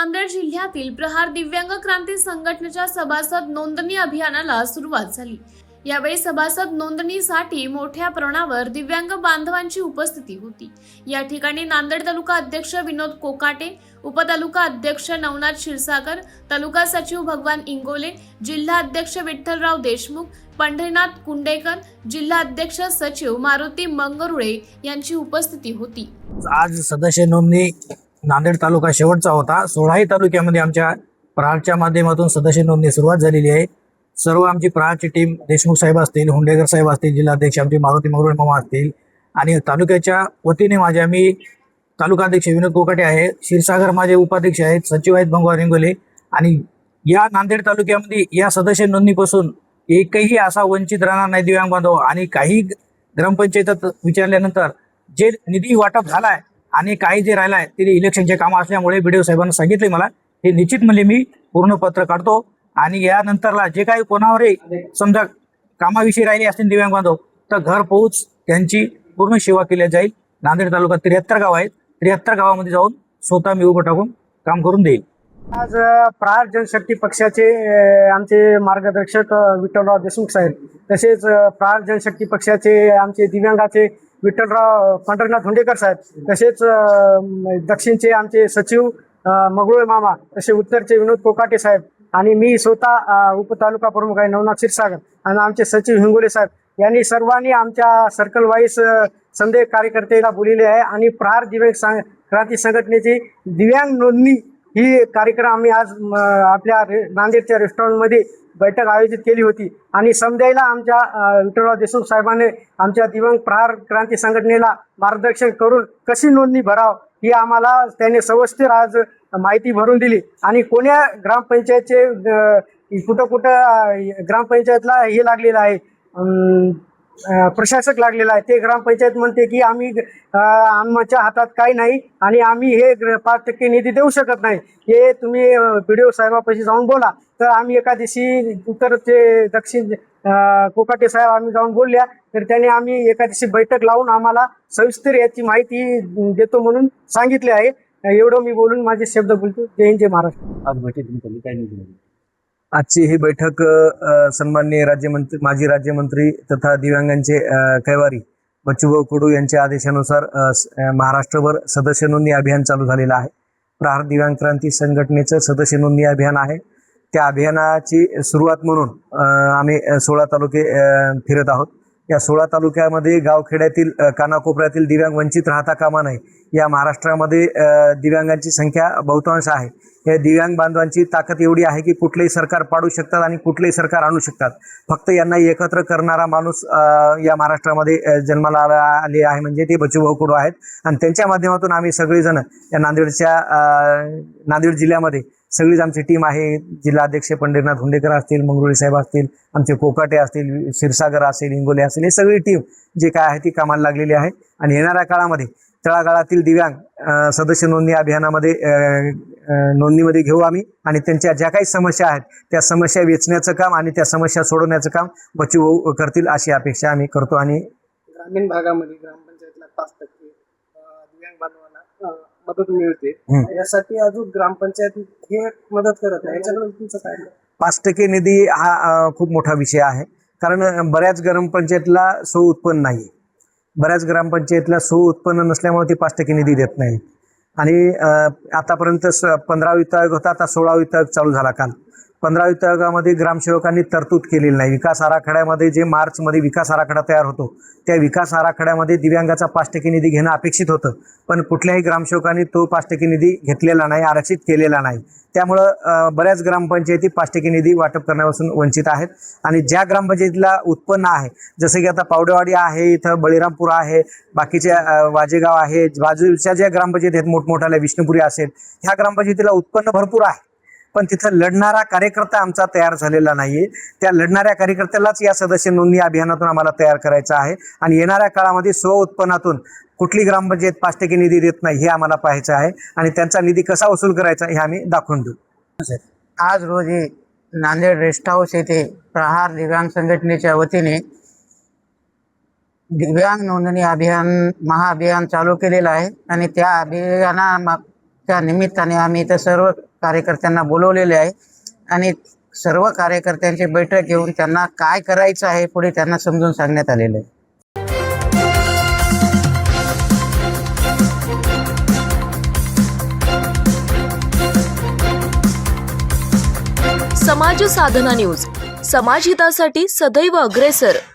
नांदेड जिल्ह्यातील प्रहार दिव्यांग क्रांती संघटनेच्या सभासद नोंदणी अभियानाला सुरुवात झाली। यावेळी सभासद नोंदणीसाठी मोठ्या प्रमाणावर दिव्यांग बांधवांची उपस्थिती होती। या ठिकाणी नांदेड तालुका अध्यक्ष विनोद कोकाटे, उपतालुका अध्यक्ष नवनाथ क्षीरसागर, तालुका सचिव भगवान इंगोले, जिल्हा अध्यक्ष विठ्ठलराव देशमुख, पंढरीनाथ कुंडेकर, जिल्हा अध्यक्ष सचिव मारुती मंगरुळे यांची उपस्थिती होती। आज सदस्य नोंदणी नांदेड तालुका शेवटचा होता। 16ही तालुक्यामध्ये आमच्या प्रहारच्या माध्यमातून सदस्य नोंदणी सुरुवात झालेली आहे। सर्व आमची प्रहारची टीम देशमुख साहेब असतील, हुंडेकर साहेब असतील, जिल्हाध्यक्ष आमचे मारुती मंगरुळे मामा असतील आणि तालुक्याच्या वतीने मी तालुका अध्यक्ष विनोद कोकाटे आहे, क्षीरसागर माझे उपाध्यक्ष आहेत, सचिव आहेत भगवान इंगोले। आणि या नांदेड तालुक्यामध्ये या सदस्य नोंदणीपासून एकही असा वंचित राहणार नाही दिव्यांग बांधव। आणि काही ग्रामपंचायतात विचारल्यानंतर जे निधी वाटप झालाय आणि काही जे राहिलाय ते इलेक्शनचे काम असल्यामुळे बीडीओ साहेबांना सांगितले मला हे निश्चित म्हणजे मी पूर्ण पत्र काढतो आणि यानंतरला जे काही कोणावरही समजा कामाविषयी राहिले असतील दिव्यांग बांधव तर घर पोहोच त्यांची पूर्ण सेवा केली जाईल। नांदेड तालुक्यात 73 गाव आहेत, 73 गावामध्ये जाऊन स्वतः मी उभं टाकून काम करून देईल। आज प्रहार जनशक्ती पक्षाचे आमचे मार्गदर्शक विठ्ठलराव देशमुख साहेब, तसेच प्रहार जनशक्ती पक्षाचे आमचे दिव्यांगाचे विठ्ठलराव पंढरीनाथ हुंडेकर साहेब, तसेच दक्षिणचे आमचे सचिव मंगरुळे मामा, तसे उत्तरचे विनोद कोकाटे साहेब आणि मी स्वतः उपतालुका प्रमुख आहे नवनाथ क्षीरसागर आणि आमचे सचिव हिंगोले साहेब यांनी सर्वांनी आमच्या सर्कल वाईज संदेश कार्यकर्त्याला बोललेले आहे। आणि प्रहार दिव्यांग क्रांती संघटनेची दिव्यांग नोंदणी ही कार्यक्रम आम्ही आज आपल्या नांदेडच्या रेस्टॉरंटमध्ये बैठक आयोजित केली होती आणि समजायला आमच्या विठ्ठलराव देशमुख साहेबांनी आमच्या दिव्यांग प्रहार क्रांती संघटनेला मार्गदर्शन करून कशी नोंदणी भराव ही आम्हाला त्याने सविस्तर आज माहिती भरून दिली। आणि कोण्या ग्रामपंचायतचे कुठं ग्रामपंचायतला हे लागलेलं आहे, प्रशासक लागलेला आहे, ते ग्रामपंचायत म्हणते की आम्ही आमच्या हातात काही नाही आणि आम्ही हे 5% निधी देऊ शकत नाही, हे तुम्ही बीडीओ साहेबापाशी जाऊन बोला। तर आम्ही एका दिवशी उत्तरचे दक्षिण कोकाटे साहेब आम्ही जाऊन बोलल्या तर त्याने आम्ही एका दिवशी बैठक लावून आम्हाला सविस्तर याची माहिती देतो म्हणून सांगितले आहे। एवढं मी बोलून माझे शब्द बोलतो। जय हिंद, जय महाराष्ट्र। आज बैठकीत काय नाही आजची ही बैठक सन्माननीय राज्यमंत्री, माजी राज्यमंत्री तथा दिव्यांगांचे कैवारी बच्चूभाऊ कडू यांच्या आदेशानुसार महाराष्ट्रभर सदस्य नोंदणी अभियान चालू झालेलं आहे। प्रहार दिव्यांग क्रांती संघटनेचं सदस्य नोंदणी अभियान आहे। त्या अभियानाची सुरुवात म्हणून आम्ही 16 तालुके फिरत आहोत। या 16 तालुक्यामध्ये गावखेड्यातील कानाकोपऱ्यातील दिव्यांग वंचित राहता कामा नये। या महाराष्ट्रामध्ये दिव्यांगांची संख्या बहुतांश आहे। या दिव्यांग बांधवांची ताकद एवढी आहे की कुठलेही सरकार पाडू शकतात आणि कुठलेही सरकार आणू शकतात। फक्त यांना एकत्र करणारा माणूस या महाराष्ट्रामध्ये जन्माला आले आहे म्हणजे ते बच्चूभाऊ कडू आहेत। आणि त्यांच्या माध्यमातून आम्ही सगळेजण या नांदेड जिल्ह्यामध्ये सगळीच आमची टीम आहे। जिल्हाध्यक्ष पंढरीनाथ हुंडेकर असतील, मंगरुळे साहेब असतील, आमचे कोकाटे असतील, क्षीरसागर असेल, इंगोले असेल, हे सगळी टीम जे काय आहे ती कामाला लागलेली आहे। आणि येणाऱ्या काळामध्ये तळागाळातील दिव्यांग सदस्य नोंदणी अभियानामध्ये नोंदणीमध्ये घेऊ आम्ही आणि त्यांच्या ज्या काही समस्या आहेत त्या समस्या वेचण्याचं काम आणि त्या समस्या सोडवण्याचं काम बच्चूभाऊ करतील अशी अपेक्षा आम्ही करतो। आणि ग्रामीण भागामध्ये ग्रामपंचायतला 5% दिव्यांग बांधवांना मदत मिळते, यासाठी अजून ग्रामपंचायत हे मदत करत नाही, याच्याकडून तुमचं काय? 5% निधी हा खूप मोठा विषय आहे, कारण बऱ्याच ग्रामपंचायतला उत्पन्न नाही, बऱ्याच ग्रामपंचायतला उत्पन्न नसल्यामुळे ती 5% निधी देत नाही। आणि आतापर्यंत 15वा वित्त आयोग होता, आता 16वा वित्त आयोग चालू झाला काल। 15वा वित्त आयोगामध्ये ग्रामसेवकांनी तरतूद केलेली नाही। विकास आराखड्यामध्ये जे मार्चमध्ये विकास आराखडा तयार होतो त्या विकास आराखड्यामध्ये दिव्यांगाचा 5% निधी घेणं अपेक्षित होतं, पण कुठल्याही ग्रामसेवकांनी तो 5% निधी घेतलेला नाही, आरक्षित केलेला नाही। त्यामुळं बऱ्याच ग्रामपंचायती 5% निधी वाटप करण्यापासून वंचित आहेत। आणि ज्या ग्रामपंचायतीला उत्पन्न आहे, जसं की आता पावडेवाडी आहे, इथं बळीरामपूर आहे, बाकीच्या वाजेगाव आहे, बाजूच्या ज्या ग्रामपंचायती आहेत मोठमोठ्याला विष्णुपुरी असेल, ह्या ग्रामपंचायतीला उत्पन्न भरपूर आहे, पण तिथं लढणारा कार्यकर्ता आमचा तयार झालेला नाहीये। त्या लढणाऱ्या कार्यकर्त्यालाच या सदस्य नोंदणी अभियानातून आम्हाला तयार करायचं आहे। आणि येणाऱ्या काळामध्ये उत्पन्नातून कुठली ग्रामपंचायत 5% निधी देत नाही हे आम्हाला पाहायचं आहे आणि त्यांचा निधी कसा वसूल करायचा हे आम्ही दाखवून देऊ। आज रोजी नांदेड रेस्ट हाऊस येथे प्रहार दिव्यांग संघटनेच्या वतीने दिव्यांग नोंदणी अभियान महाअभियान चालू केलेलं आहे आणि त्या त्या निमित्ताने आम्ही इथं सर्व कार्यकर्त्यांना बोलवलेले आहे आणि सर्व कार्यकर्त्यांची बैठक घेऊन त्यांना काय करायचं आहे पुढे त्यांना समजून सांगण्यात आलेलं आहे. समाज साधना न्यूज, समाजहितासाठी सदैव अग्रेसर.